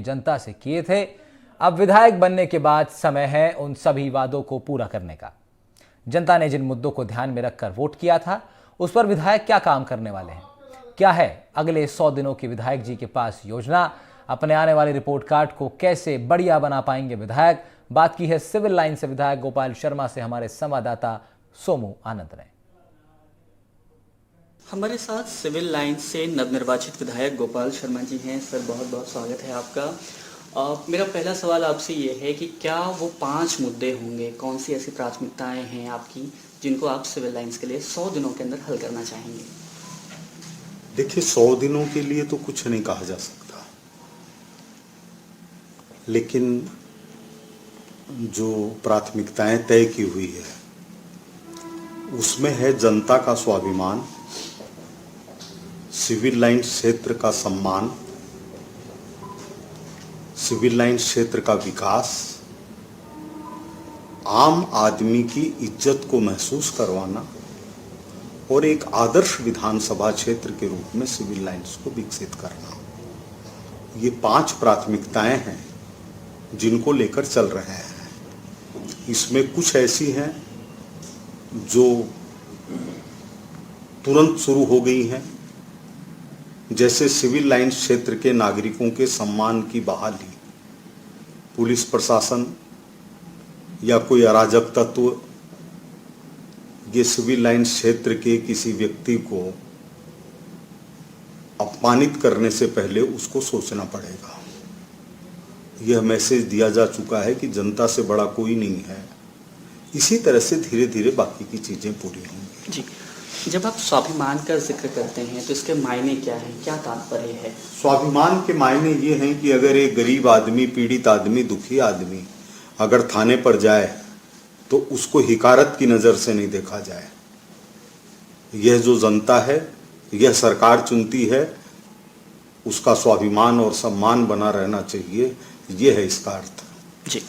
जनता से किए थे। अब विधायक बनने के बाद समय है उन सभी वादों को पूरा करने का। जनता ने जिन मुद्दों को ध्यान में रखकर वोट किया था, उस पर विधायक क्या काम करने वाले हैं, क्या है अगले 100 दिनों की विधायक जी के पास योजना, अपने आने वाले रिपोर्ट कार्ड को कैसे बढ़िया बना पाएंगे विधायक। बात की है सिविल लाइन से विधायक गोपाल शर्मा से हमारे संवाददाता सोमू आनंद ने। हमारे साथ सिविल लाइन से नवनिर्वाचित विधायक गोपाल शर्मा जी हैं। सर, बहुत बहुत स्वागत है आपका। मेरा पहला सवाल आपसे ये है कि क्या वो 5 मुद्दे होंगे, कौन सी ऐसी प्राथमिकताएं हैं आपकी जिनको आप सिविल लाइन्स के लिए 100 दिनों के अंदर हल करना चाहेंगे? देखिए, 100 दिनों के लिए तो कुछ नहीं कहा जा सकता, लेकिन जो प्राथमिकताएं तय की हुई है उसमें है जनता का स्वाभिमान, सिविल लाइन क्षेत्र का सम्मान, सिविल लाइन क्षेत्र का विकास, आम आदमी की इज्जत को महसूस करवाना और एक आदर्श विधानसभा क्षेत्र के रूप में सिविल लाइन्स को विकसित करना। ये 5 प्राथमिकताएं हैं जिनको लेकर चल रहे हैं। इसमें कुछ ऐसी हैं जो तुरंत शुरू हो गई हैं, जैसे सिविल लाइन क्षेत्र के नागरिकों के सम्मान की बहाली, पुलिस प्रशासन या कोई अराजक तत्व ये सिविल लाइन क्षेत्र के किसी व्यक्ति को अपमानित करने से पहले उसको सोचना पड़ेगा। यह मैसेज दिया जा चुका है कि जनता से बड़ा कोई नहीं है। इसी तरह से धीरे धीरे बाकी की चीजें पूरी होंगी। जी, जब आप स्वाभिमान का जिक्र करते हैं तो इसके मायने क्या है, क्या तात्पर्य है? स्वाभिमान के मायने ये हैं कि अगर एक गरीब आदमी, पीड़ित आदमी, दुखी आदमी अगर थाने पर जाए तो उसको हिकारत की नज़र से नहीं देखा जाए। यह जो जनता है, यह सरकार चुनती है, उसका स्वाभिमान और सम्मान बना रहना चाहिए, यह है इसका अर्थ। जी,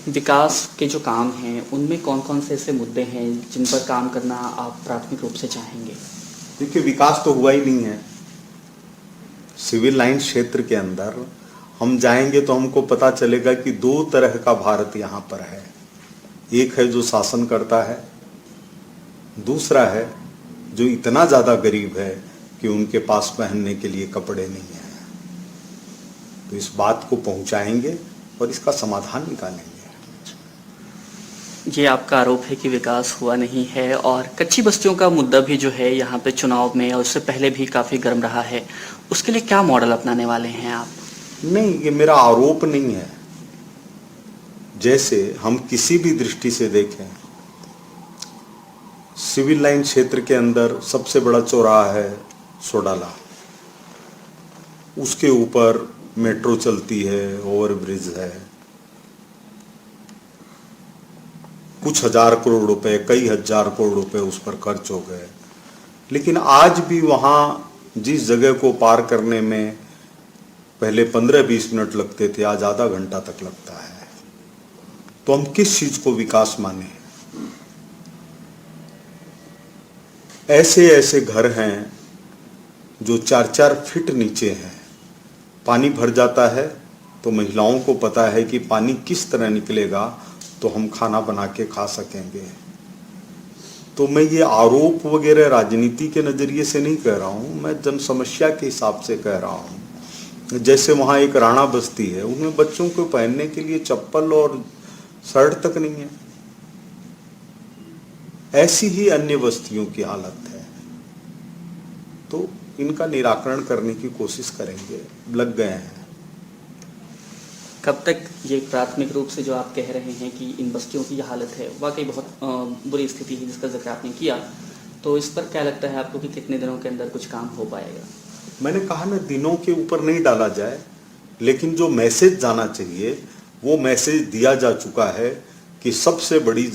विकास के जो काम हैं उनमें कौन कौन से ऐसे मुद्दे हैं जिन पर काम करना आप प्राथमिक रूप से चाहेंगे? देखिए, विकास तो हुआ ही नहीं है। सिविल लाइन क्षेत्र के अंदर हम जाएंगे तो हमको पता चलेगा कि 2 तरह का भारत यहाँ पर है। एक है जो शासन करता है, दूसरा है जो इतना ज़्यादा गरीब है कि उनके पास पहनने के लिए कपड़े नहीं हैं। तो इस बात को पहुँचाएंगे और इसका समाधान निकालेंगे। ये आपका आरोप है कि विकास हुआ नहीं है, और कच्ची बस्तियों का मुद्दा भी जो है यहाँ पे चुनाव में और उससे पहले भी काफ़ी गर्म रहा है। उसके लिए क्या मॉडल अपनाने वाले हैं आप? नहीं, ये मेरा आरोप नहीं है। जैसे हम किसी भी दृष्टि से देखें, सिविल लाइन क्षेत्र के अंदर सबसे बड़ा चौराहा है सोडाला, उसके ऊपर मेट्रो चलती है, ओवरब्रिज है, कुछ हजार करोड़ रुपए, कई हजार करोड़ रुपए उस पर खर्च हो गए, लेकिन आज भी वहां जिस जगह को पार करने में पहले 15-20 मिनट लगते थे, आज आधा घंटा तक लगता है। तो हम किस चीज को विकास माने? ऐसे ऐसे घर हैं जो 4-4 फीट नीचे हैं। पानी भर जाता है तो महिलाओं को पता है कि पानी किस तरह निकलेगा तो हम खाना बना के खा सकेंगे। तो मैं ये आरोप वगैरह राजनीति के नज़रिए से नहीं कह रहा हूँ, मैं जन समस्या के हिसाब से कह रहा हूँ। जैसे वहाँ एक राणा बस्ती है, उनमें बच्चों को पहनने के लिए चप्पल और शर्ट तक नहीं है। ऐसी ही अन्य बस्तियों की हालत है। तो इनका निराकरण करने की कोशिश करेंगे, लग गए हैं। कब तक ये प्राथमिक रूप से जो आप कह रहे हैं कि इन बस्तियों की हालत है, वाकई बहुत बुरी स्थिति है जिसका जिक्र आपने किया, तो इस पर क्या लगता है आपको कि कितने दिनों के अंदर कुछ काम हो पाएगा? मैंने कहा ना, दिनों के ऊपर नहीं डाला जाए, लेकिन जो मैसेज जाना चाहिए वो मैसेज दिया जा चुका है कि सबसे बड़ी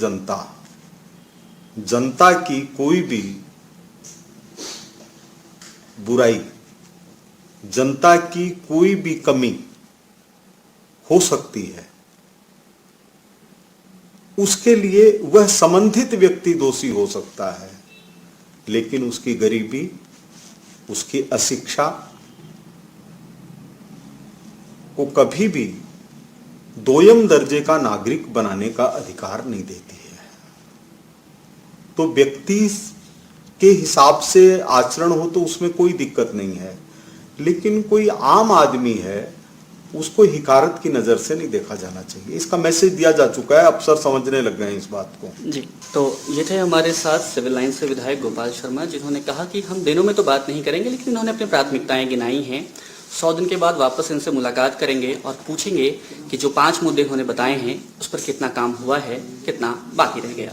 जनता की कोई भी बुराई, जनता की कोई भी कमी हो सकती है, उसके लिए वह संबंधित व्यक्ति दोषी हो सकता है, लेकिन उसकी गरीबी, उसकी अशिक्षा, को कभी भी दोयम दर्जे का नागरिक बनाने का अधिकार नहीं देती है। तो व्यक्ति के हिसाब से आचरण हो तो उसमें कोई दिक्कत नहीं है, लेकिन कोई आम आदमी है उसको हिकारत की नजर से नहीं देखा जाना चाहिए। इसका मैसेज दिया जा चुका है, अफसर समझने लग गए हैं इस बात को। जी, तो ये थे हमारे साथ सिविल लाइन से विधायक गोपाल शर्मा, जिन्होंने कहा कि हम दिनों में तो बात नहीं करेंगे, लेकिन इन्होंने अपनी प्राथमिकताएं गिनाई हैं। 100 दिन के बाद वापस इनसे मुलाकात करेंगे और पूछेंगे कि जो 5 मुद्दे इन्होंने बताए हैं उस पर कितना काम हुआ है, कितना बाकी रह गया।